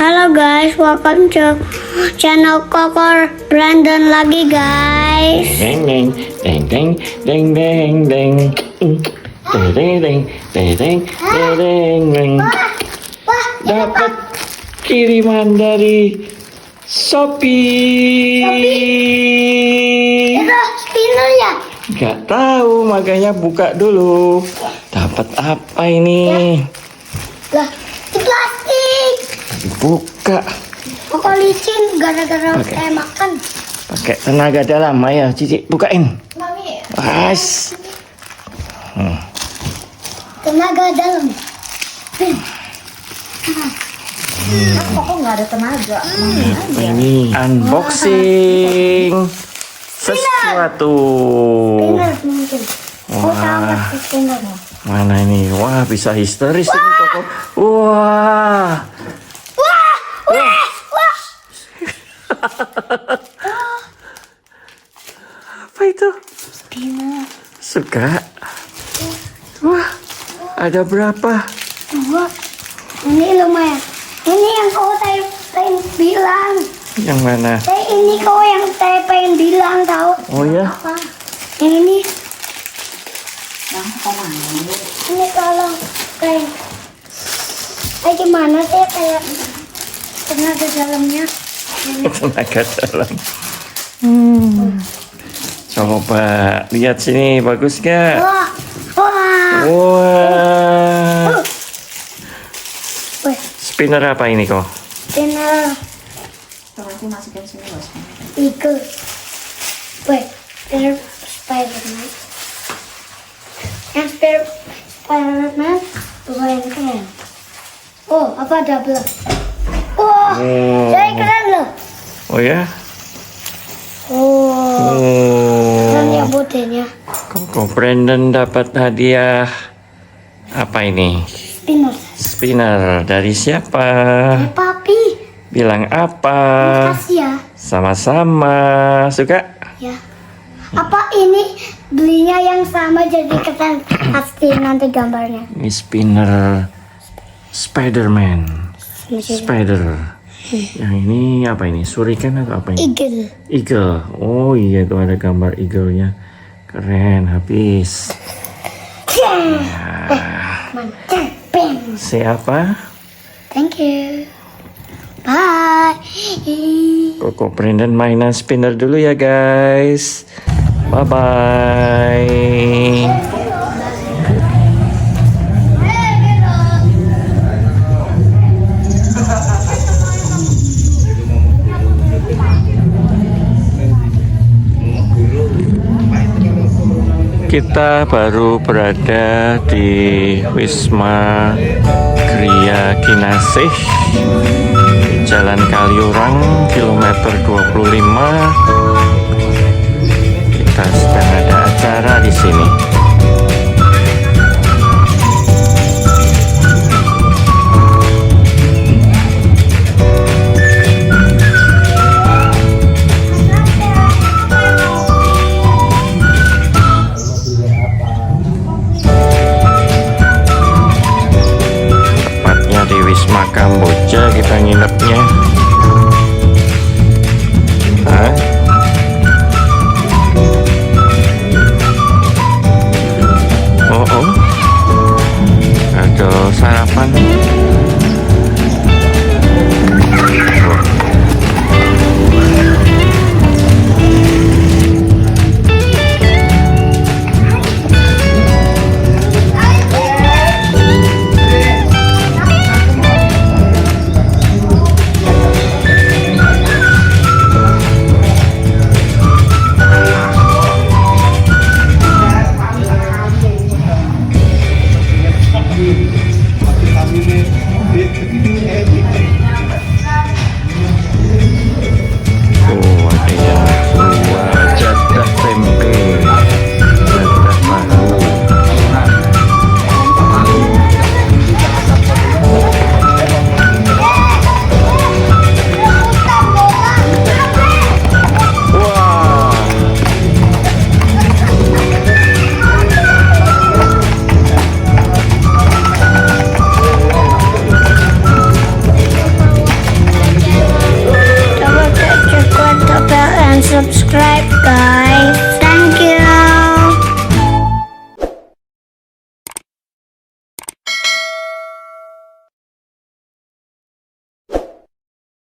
Halo guys, welcome to channel Kokor Brandon lagi guys. Deng deng deng deng deng deng deng deng deng deng deng deng. Dapat kiriman dari Shopee. Itu spinner ya? Gak tahu, makanya buka dulu. Dapat apa ini? Lah, itu plastik. Buka. Kok licin gara-gara kayak makan. Pakai tenaga dalam, ayo Cici bukain. Mami. As. Tenaga dalam. Kok nggak ada tenaga? Apa ini? Unboxing sesuatu. Spinner mungkin. Oh, sama spinner. Mana ini? Wah, bisa histeris ini Koko. Wah. Apa itu? Spinner. Suka? Wah, ada berapa? 2. Ini lumayan. Ini yang kau pengen bilang. Yang mana? Ini kau yang saya pengen bilang tahu. Oh ya? Apa? Yang ini. Yang kemana? Ini kalau kayak gimana sih kayak tenaga dalamnya. Tenaga dalam. Coba lihat sini, bagus gak? Wah, wah. Wah. Wih, Spinner apa ini kok? spinner Coba aku masukin sini loh. eagle. Wih, spinner Spiderman. Yang Spiderman lumayan keren. Oh, apa double? Wah, Oh. jadi keren loh. Oh ya? Oh, keren ya Oh. modelnya. Koko Brandon dapat hadiah. Apa ini? Spinner. Spinner dari siapa? Papi, Bilang apa? makasih ya. Sama-sama. Suka? Ya. Apa ini belinya yang sama jadi keren pasti nanti gambarnya. Ini spinner Spiderman. Spider. Yang ini apa ini? Surikan atau apa ini? Eagle. Eagle. Oh iya, tuh ada gambar eagle-nya. Keren habis. Mantap. Bang. Siapa? Thank you. Bye. Koko Brandon mainan spinner dulu ya guys. Bye-bye. Kita baru berada di Wisma Gria Kinasih di Jalan Kaliurang, kilometer 25. Kita sedang ada acara di sini. Tepatnya di Wisma Kamboja kita nginepnya. Hah? Oh, ada sarapan. subscribe